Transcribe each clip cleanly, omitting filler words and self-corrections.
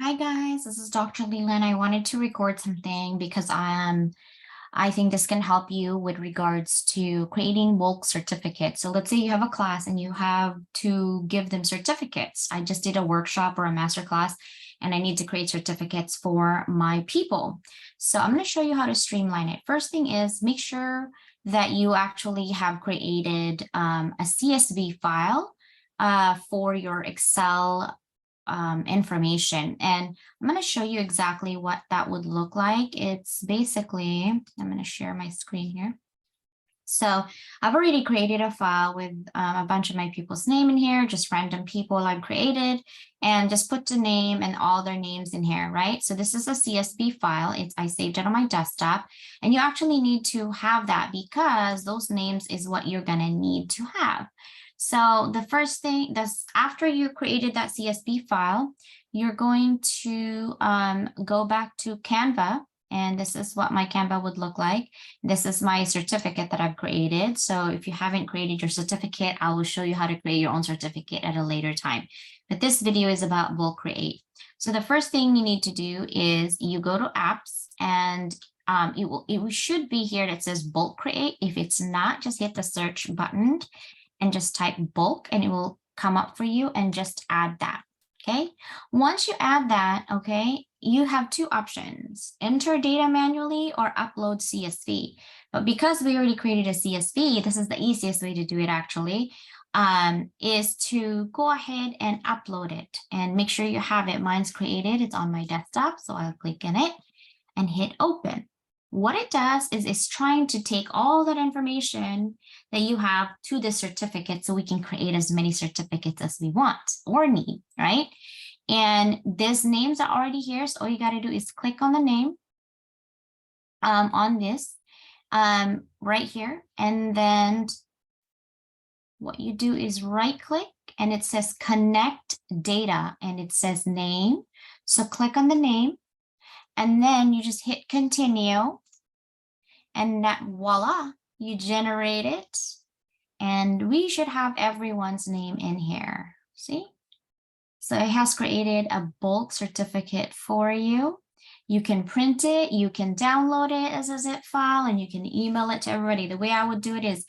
Hi guys, this is Dr. Leland. I wanted to record something because I think this can help you with regards to creating bulk certificates. So let's say you have a class and you have to give them certificates. I just did a workshop or a master class and I need to create certificates for my people. So I'm going to show you how to streamline it. First thing is make sure that you actually have created a CSV file for your Excel information. And I'm going to show you exactly what that would look like. It's basically, I'm going to share my screen here. So I've already created a file with a bunch of my people's name in here, just random people I've created, and just put the name and all their names in here, right? So this is a CSV file. I saved it on my desktop, and you actually need to have that because those names is what you're going to need to have. So the first thing that's after you created that CSV file, you're going to go back to Canva. And this is what my Canva would look like. This is my certificate that I've created. So if you haven't created your certificate, I will show you how to create your own certificate at a later time. But this video is about bulk create. So the first thing you need to do is you go to apps and it should be here that says bulk create. If it's not, just hit the search button and just type bulk and it will come up for you and just add that. Okay, once you add that, okay, you have two options, enter data manually or upload CSV. But because we already created a CSV, this is the easiest way to do it actually, is to go ahead and upload it and make sure you have it. Mine's created, it's on my desktop. So I'll click on it and hit open. What it does is it's trying to take all that information that you have to the certificate so we can create as many certificates as we want or need, right? And these names are already here. So all you got to do is click on the name on this right here. And then what you do is right click and it says connect data and it says name. So click on the name. And then you just hit continue and that voila, you generate it. And we should have everyone's name in here. See? So it has created a bulk certificate for you. You can print it, you can download it as a zip file, and you can email it to everybody. The way I would do it is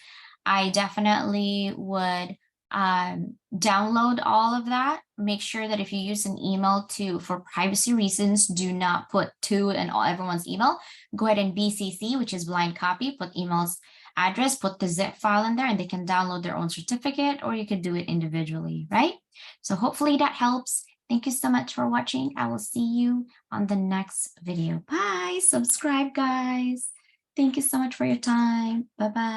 I definitely would download all of that. Make sure that if you use an email for privacy reasons, do not put to and everyone's email. Go ahead and BCC, which is blind copy, put email's address, put the zip file in there and they can download their own certificate, or you could do it individually, right? So hopefully that helps. Thank you so much for watching. I will see you on the next video. Bye. Subscribe, guys. Thank you so much for your time. Bye-bye.